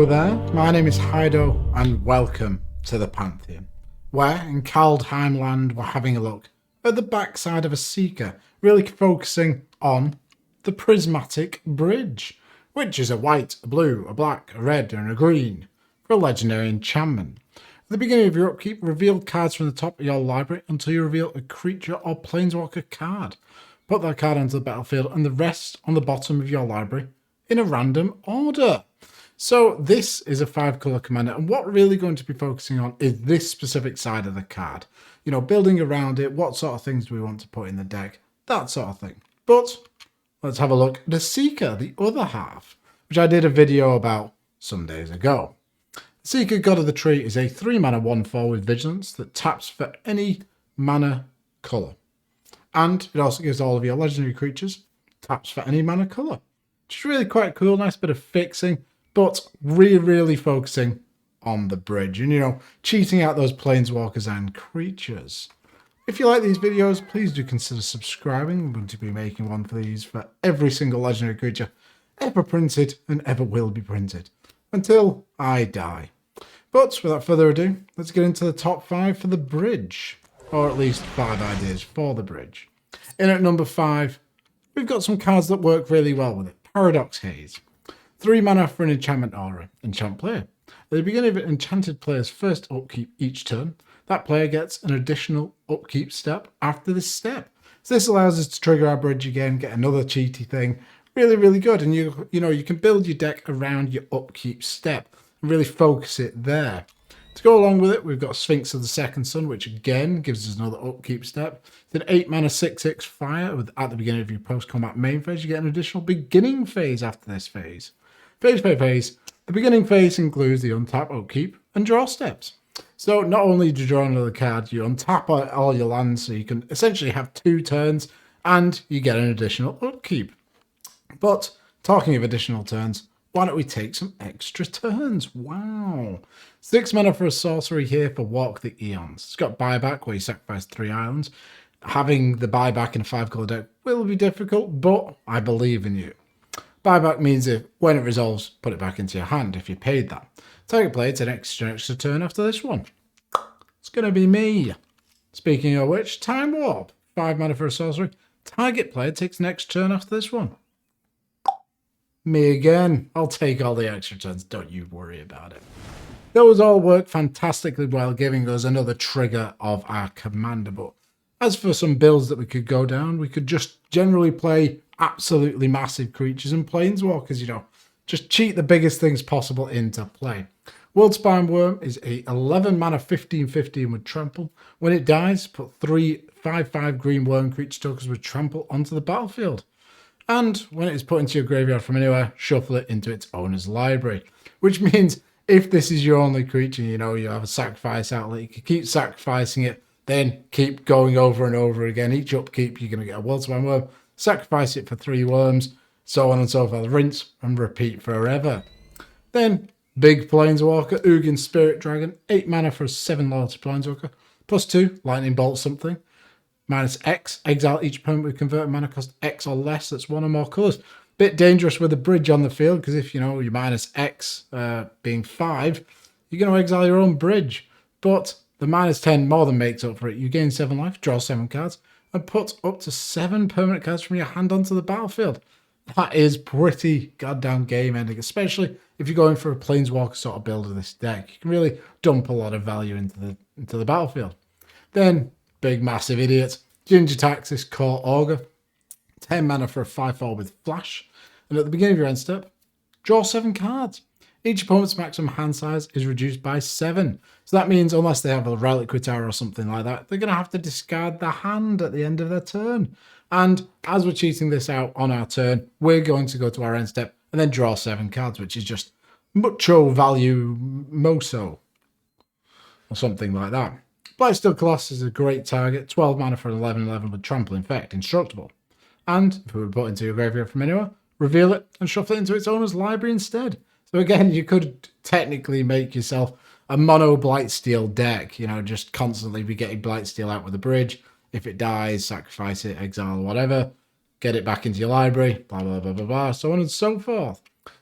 there, my name is Hydo and welcome to the Pantheon, where in Kaldheim land we're having a look at the backside of a Seeker, really focusing on the Prismatic Bridge, which is a white, a blue, a black, a red and a green for a legendary enchantment. At the beginning of your upkeep, reveal cards from the top of your library until you reveal a creature or planeswalker card. Put that card onto the battlefield and the rest on the bottom of your library in a random order. So this is a 5-color commander, and what we're really going to be focusing on is this specific side of the card. You know, building around it, what sort of things do we want to put in the deck, that sort of thing. But let's have a look at the Seeker, the other half, which I did a video about some days ago. Seeker, God of the Tree, is a 3-mana 1/4 with Vigilance that taps for any mana colour. And it also gives all of your legendary creatures taps for any mana colour. Which is really quite cool, nice bit of fixing, but really focusing on the bridge and, you know, cheating out those planeswalkers and creatures. If you like these videos, please do consider subscribing. I'm going to be making one for these for every single legendary creature ever printed and ever will be printed until I die. But without further ado, let's get into the top 5 for the bridge, or at least 5 ideas for the bridge. In at number 5, we've got some cards that work really well with it. Paradox Haze. 3 mana for an enchantment aura. Enchant player. At the beginning of an enchanted player's first upkeep each turn, that player gets an additional upkeep step after this step. So this allows us to trigger our bridge again, get another cheaty thing. Really good. And you know, you can build your deck around your upkeep step and really focus it there. To go along with it, we've got Sphinx of the Second Sun, which again gives us another upkeep step. Then 8 mana 6/6 fire with at the beginning of your post-combat main phase, you get an additional beginning phase after this phase. Phase by phase, the beginning phase includes the untap, upkeep, and draw steps. So not only do you draw another card, you untap all your lands, so you can essentially have 2 turns, and you get an additional upkeep. But talking of additional turns, why don't we take some extra turns? Wow. 6 mana for a sorcery here for Walk the Eons. It's got buyback where you sacrifice 3 islands. Having the buyback in a 5-color deck will be difficult, but I believe in you. Buyback means if, when it resolves, put it back into your hand if you paid that. Target player takes an extra turn after this one. It's going to be me. Speaking of which, Time Warp. 5 mana for a sorcery. Target player takes next turn after this one. Me again. I'll take all the extra turns. Don't you worry about it. Those all work fantastically well, giving us another trigger of our commander. But as for some builds that we could go down, we could just generally play absolutely massive creatures and planeswalkers, you know. Just cheat the biggest things possible into play. Worldspine Worm is a 11 mana 15/15 with trample. When it dies, put 3 5/5 green worm creature tokens with trample onto the battlefield. And when it is put into your graveyard from anywhere, shuffle it into its owner's library. Which means if this is your only creature, you know, you have a sacrifice outlet, you can keep sacrificing it, then keep going over and over again. Each upkeep, you're going to get a Worldspine Worm, sacrifice it for 3 worms, so on and so forth. Rinse and repeat forever. Then, big planeswalker, Ugin Spirit Dragon, 8 mana for a 7 loyalty planeswalker, +2, lightning bolt something. -X, exile each opponent with converted mana cost X or less, that's 1 or more colours. Bit dangerous with a bridge on the field, because if, you know, your -X being 5, you're going to exile your own bridge. But the -10 more than makes up for it. You gain 7 life, draw 7 cards, and put up to 7 permanent cards from your hand onto the battlefield. That is pretty goddamn game ending, especially if you're going for a planeswalker sort of build of this deck. You can really dump a lot of value into the battlefield. Then, big massive idiot, Ginger Taxis Core Augur. 10 mana for a 5/4 with flash. And at the beginning of your end step, draw 7 cards. Each opponent's maximum hand size is reduced by 7. So that means unless they have a Reliquitara or something like that, they're going to have to discard their hand at the end of their turn. And as we're cheating this out on our turn, we're going to go to our end step and then draw 7 cards, which is just mucho value moso. Or something like that. Blightsteel Colossus is a great target. 12 mana for an 11/11 with Trample Infect, Instructable. And if we were put into your graveyard from anywhere, reveal it and shuffle it into its owner's library instead. So again, you could technically make yourself a mono Blightsteel deck, you know, just constantly be getting Blightsteel out with a bridge. If it dies, sacrifice it, exile, whatever, get it back into your library, blah, blah, blah, blah, blah, so on and so forth.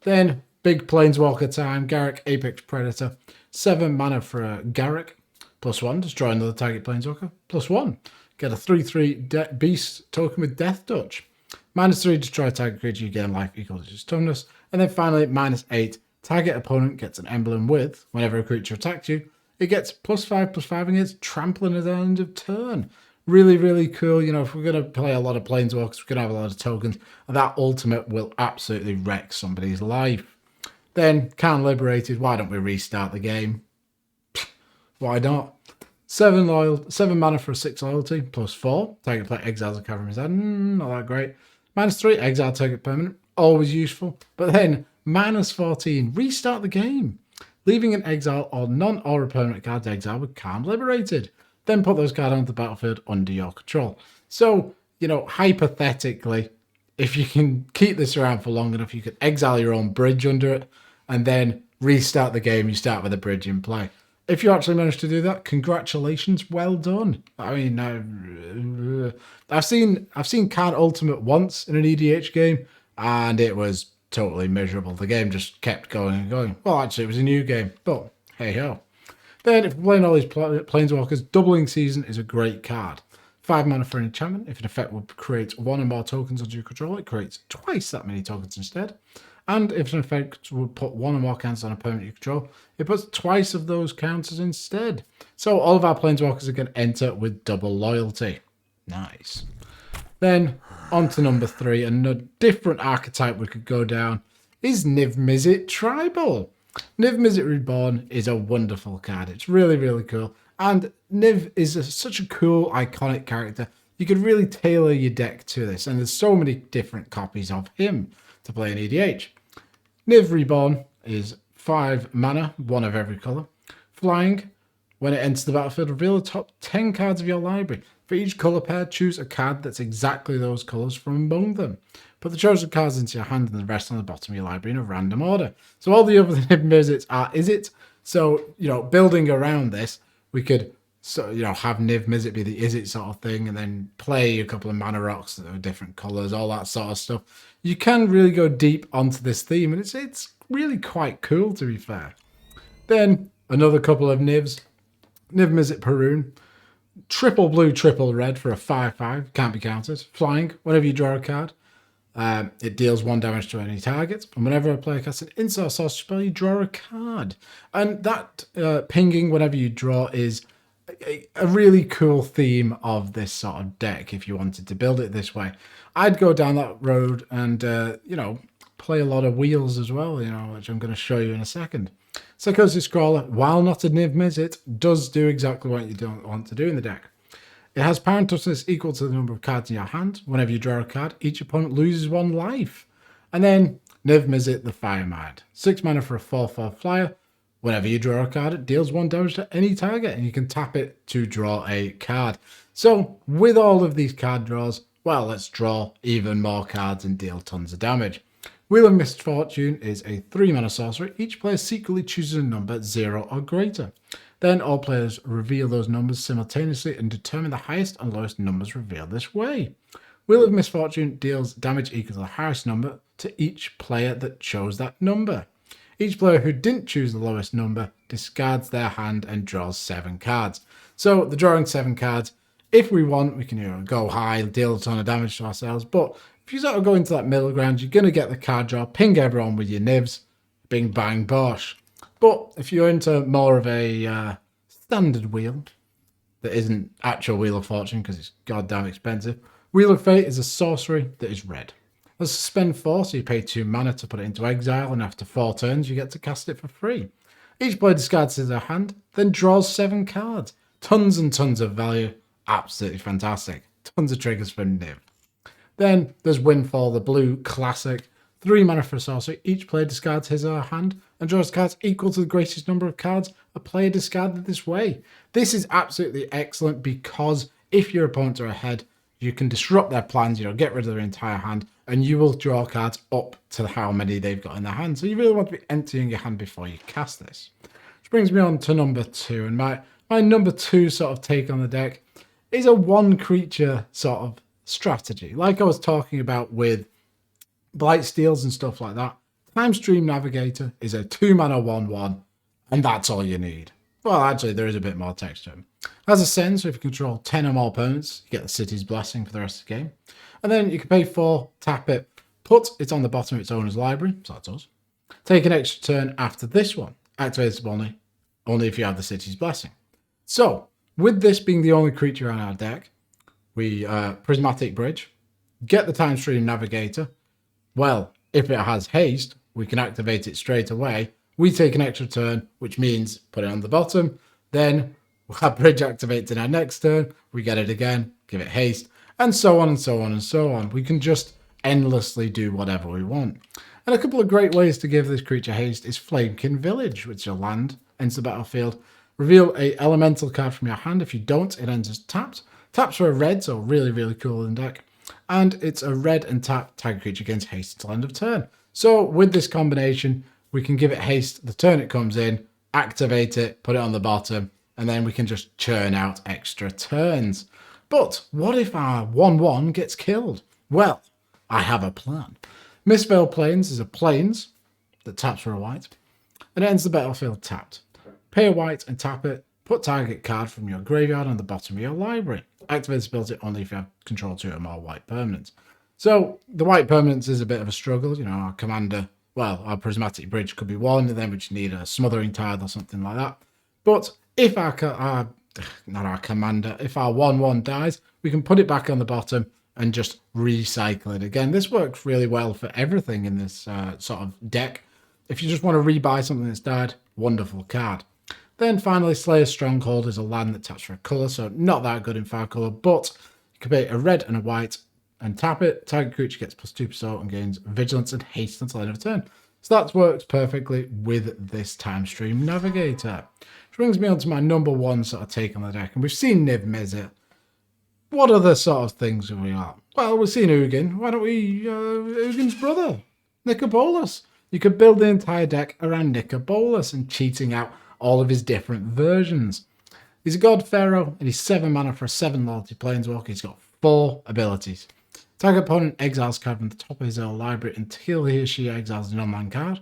Then, Big Planeswalker time. Garruk, Apex Predator. 7 mana for a Garruk. +1, destroy another target Planeswalker. +1, get a 3/3 Beast token with Death Touch. -3, destroy a target creature you gain life equal to its toughness. And then finally, -8, target opponent gets an emblem with, whenever a creature attacks you, it gets +5/+5 against trampling at the end of turn. Really, really cool. You know, if we're going to play a lot of Planeswalkers, we're going to have a lot of tokens, and that ultimate will absolutely wreck somebody's life. Then, Khan Liberated, why don't we restart the game? Why not? 7 mana for a 6 loyalty, +4. Target player exiles a card from his hand. Not that great. -3, exile target permanent. Always useful. But then, -14, restart the game. Leaving an exile or non-aura permanent cards exile with Calm Liberated. Then put those cards onto the battlefield under your control. So, you know, hypothetically, if you can keep this around for long enough, you can exile your own bridge under it and then restart the game. You start with a bridge in play. If you actually manage to do that, congratulations, well done. I mean, I've seen Card Ultimate once in an EDH game, and it was totally miserable. The game just kept going and going. Well, actually, it was a new game, but hey ho. Then, if we're playing all these Planeswalkers, Doubling Season is a great card. 5 mana for an enchantment. If an effect will create 1 or more tokens under your control, it creates twice that many tokens instead. And if an effect would put 1 or more counters on a permanent you control, it puts twice of those counters instead. So all of our Planeswalkers are going to enter with double loyalty. Nice. Then, on to number 3, and a different archetype we could go down is Niv Mizzet Tribal. Niv Mizzet Reborn is a wonderful card. It's really, really cool. And Niv is such a cool, iconic character. You could really tailor your deck to this. And there's so many different copies of him to play in EDH. Niv Reborn is 5 mana, 1 of every colour. Flying, when it enters the battlefield, reveal the top 10 cards of your library. For each colour pair, choose a card that's exactly those colours from among them. Put the chosen cards into your hand and the rest on the bottom of your library in a random order. So all the other Niv Mizzets are Izzet. So, you know, building around this, we could, so, you know, have Niv Mizzet be the Izzet sort of thing and then play a couple of mana rocks that are different colours, all that sort of stuff. You can really go deep onto this theme, and it's really quite cool, to be fair. Then, another couple of Nivs. Niv Mizzet Perun. Triple blue, triple red for a 5/5. Can't be countered. Flying, whenever you draw a card, it deals 1 damage to any target. And whenever a player casts an instant or sorcery spell, you draw a card. And that pinging whenever you draw is a really cool theme of this sort of deck if you wanted to build it this way. I'd go down that road and, you know, play a lot of wheels as well, you know, which I'm going to show you in a second. Psychosis Scrawler, while not a Niv Mizzet, does do exactly what you don't want to do in the deck. It has power and toughness equal to the number of cards in your hand. Whenever you draw a card, each opponent loses 1 life. And then Niv Mizzet the Firemind. 6 mana for a 4/4 flyer. Whenever you draw a card, it deals 1 damage to any target, and you can tap it to draw a card. So, with all of these card draws, well, let's draw even more cards and deal tons of damage. Wheel of Misfortune is a 3 mana sorcery. Each player secretly chooses a number 0 or greater. Then all players reveal those numbers simultaneously and determine the highest and lowest numbers revealed this way. Wheel of Misfortune deals damage equal to the highest number to each player that chose that number. Each player who didn't choose the lowest number discards their hand and draws 7 cards. So the drawing 7 cards, if we want, we can, you know, go high, deal a ton of damage to ourselves. But if you sort of go into that middle ground, you're going to get the card draw, ping everyone with your nibs, bing bang bosh. But if you're into more of a standard wheel that isn't actual Wheel of Fortune because it's goddamn expensive, Wheel of Fate is a sorcery that is red. A suspend 4, so you pay 2 mana to put it into exile, and after 4 turns, you get to cast it for free. Each player discards their hand, then draws 7 cards. Tons and tons of value. Absolutely fantastic. Tons of triggers for Niv. Then there's Windfall, the blue classic. 3 mana for a sorcery. Each player discards his or her hand and draws cards equal to the greatest number of cards a player discarded this way. This is absolutely excellent because if your opponents are ahead, you can disrupt their plans, you know, get rid of their entire hand, and you will draw cards up to how many they've got in their hand. So you really want to be emptying your hand before you cast this. Which brings me on to number 2. And my number 2 sort of take on the deck is a 1 creature sort of strategy. Like I was talking about with Blight Steals and stuff like that. Time Stream Navigator is a 2-mana 1/1, and that's all you need. Well, actually, there is a bit more text to him. Has a send, so if you control 10 or more opponents, you get the City's Blessing for the rest of the game. And then you can pay 4, tap it, put it on the bottom of its owner's library, so that's us. Take an extra turn after this one. Activates only if you have the City's Blessing. So, with this being the only creature on our deck, we Prismatic Bridge, get the Time Stream Navigator. Well, if it has haste, we can activate it straight away. We take an extra turn, which means put it on the bottom. Then we'll have Bridge activated in our next turn. We get it again, give it haste, and so on and so on and so on. We can just endlessly do whatever we want. And a couple of great ways to give this creature haste is Flamekin Village, which is a land, enters the battlefield. Reveal a elemental card from your hand. If you don't, it ends as tapped. Taps for a red, so really, really cool in deck. And it's a red and tap target creature against haste until end of turn. So with this combination, we can give it haste the turn it comes in, activate it, put it on the bottom, and then we can just churn out extra turns. But what if our 1/1 gets killed? Well, I have a plan. Mistveiled Plains is a plains that taps for a white, and it ends the battlefield tapped. Pay a white and tap it, put target card from your graveyard on the bottom of your library. Activate this ability only if you have control 2 or more white permanents. So the white permanents is a bit of a struggle. You know, our commander, well, our Prismatic Bridge could be one, and then we just need a Smothering Tide or something like that. But if not our commander, if our 1/1 dies, we can put it back on the bottom and just recycle it again. This works really well for everything in this sort of deck. If you just want to rebuy something that's died, wonderful card. Then finally, Slayer's Stronghold is a land that taps for a colour, so not that good in 5 colour, but you can pay a red and a white and tap it. Target creature gets +2 assault and gains vigilance and haste until end of turn. So that works perfectly with this Time Stream Navigator. Which brings me on to my number 1 sort of take on the deck. And we've seen Niv Mizzet. What other sort of things have we got? Well, we've seen Ugin. Why don't we Ugin's brother, Nicobolus? You could build the entire deck around Nicobolus and cheating out all of his different versions. He's a God Pharaoh, and he's 7 mana for a 7 loyalty planeswalker. He's got 4 abilities. Target opponent exiles card from the top of his own library until he or she exiles a non-land card.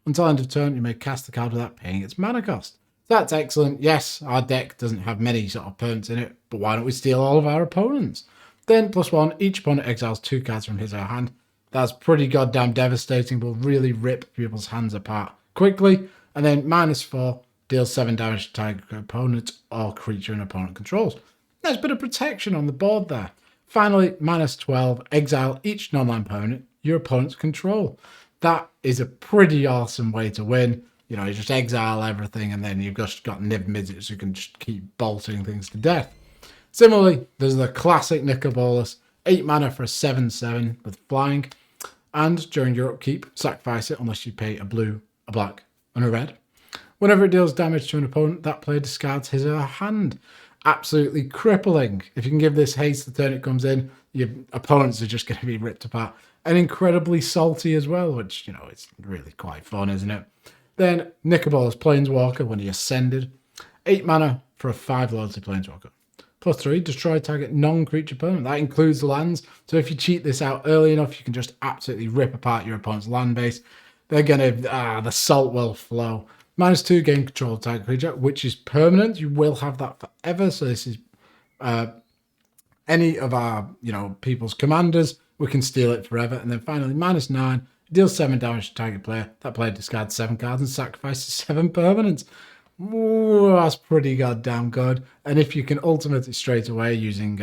Until end of turn, you may cast the card without paying its mana cost. That's excellent. Yes, our deck doesn't have many sort of permanents in it, but why don't we steal all of our opponents? Then +1, each opponent exiles 2 cards from his or her hand. That's pretty goddamn devastating, will really rip people's hands apart quickly. And then -4, deals 7 damage to target opponent or creature an opponent controls. There's a bit of protection on the board there. Finally, -12, exile each non-land opponent your opponent's control. That is a pretty awesome way to win. You know, you just exile everything, and then you've just got Niv Mizzet, so you can just keep bolting things to death. Similarly, there's the classic Nicobolus, 8 mana for a 7/7 with flying, and during your upkeep, sacrifice it unless you pay a blue, a black, and a red. Whenever it deals damage to an opponent, that player discards his or her hand. Absolutely crippling. If you can give this haste the turn it comes in, your opponents are just going to be ripped apart. And incredibly salty as well, which, you know, it's really quite fun, isn't it? Then Nicobolus Planeswalker when he ascended. 8 mana for a 5 loyalty Planeswalker. +3, destroy target non-creature opponent. That includes lands. So if you cheat this out early enough, you can just absolutely rip apart your opponent's land base. They're going to, the salt will flow. -2, gain control of target creature, which is permanent. You will have that forever. So this is any of our, people's commanders. We can steal it forever. And then finally, -9, deals 7 damage to target player. That player discards 7 cards and sacrifices 7 permanents. Ooh, that's pretty goddamn good. And if you can ultimate it straight away using,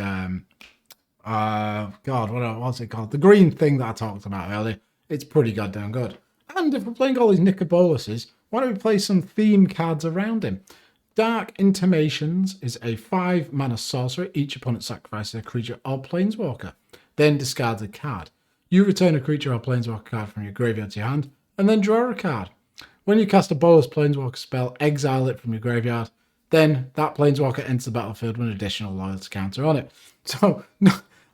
what's it called? The green thing that I talked about earlier. It's pretty goddamn good. And if we're playing all these Nicoboluses, why don't we play some theme cards around him? Dark Intimations is a 5 mana sorcery. Each opponent sacrifices a creature or planeswalker, then discards a card. You return a creature or planeswalker card from your graveyard to your hand, and then draw a card. When you cast a Bolus Planeswalker spell, exile it from your graveyard. Then that Planeswalker enters the battlefield with an additional loyalty counter on it. So,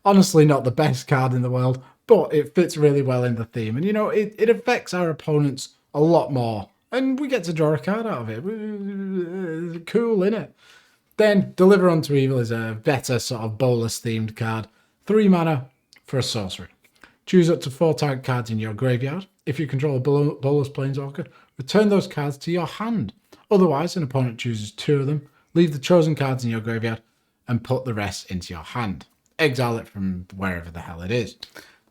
honestly, not the best card in the world, but it fits really well in the theme. And, it affects our opponents a lot more. And we get to draw a card out of it. Cool, innit? Then, Deliver Unto Evil is a better sort of Bolus-themed card. 3 mana for a sorcery. Choose up to 4 target cards in your graveyard. if you control a bolus planeswalker, return those cards to your hand. Otherwise, an opponent chooses 2 of them, leave the chosen cards in your graveyard, and put the rest into your hand. Exile it from wherever the hell it is.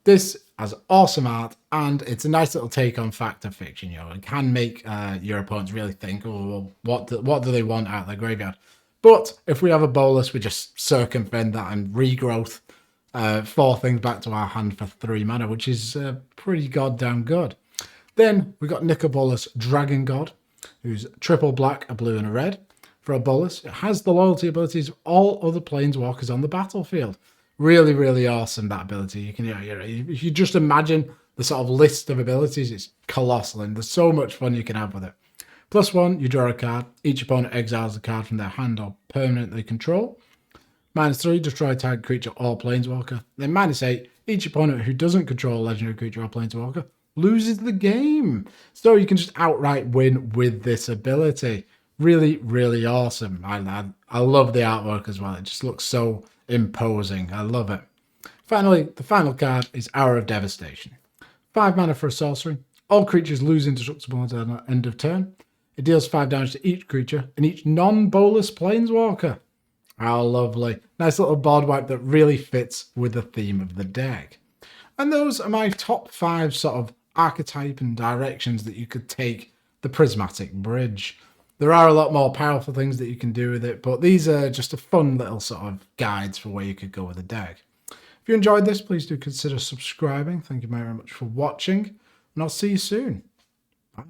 This has awesome art, and it's a nice little take on fact or fiction. It can make your opponents really think, oh, well, what do they want out of their graveyard? But if we have a bolus, we just circumvent that and regrowth 4 things back to our hand for 3 mana, which is pretty goddamn good. Then we got Nicobolus Dragon God, who's triple black, a blue, and a red. For a bolus, it has the loyalty abilities of all other planeswalkers on the battlefield. Really, really awesome, that ability. You can, if you just imagine the sort of list of abilities, it's colossal, and there's so much fun you can have with it. +1, you draw a card. Each opponent exiles a card from their hand or permanently control. -3, destroy a target creature or planeswalker. Then -8, each opponent who doesn't control a legendary creature or planeswalker loses the game. So you can just outright win with this ability. Really, really awesome. I love the artwork as well. It just looks so imposing. I love it. Finally, the final card is Hour of Devastation. 5 mana for a sorcery. All creatures lose indestructible at the end of turn. It deals 5 damage to each creature and each non-bolus planeswalker. How lovely. Nice little board wipe that really fits with the theme of the deck. And those are my top 5 sort of archetype and directions that you could take the Prismatic Bridge. There are a lot more powerful things that you can do with it, but these are just a fun little sort of guides for where you could go with the deck. If you enjoyed this, please do consider subscribing. Thank you very much for watching, and I'll see you soon. Bye.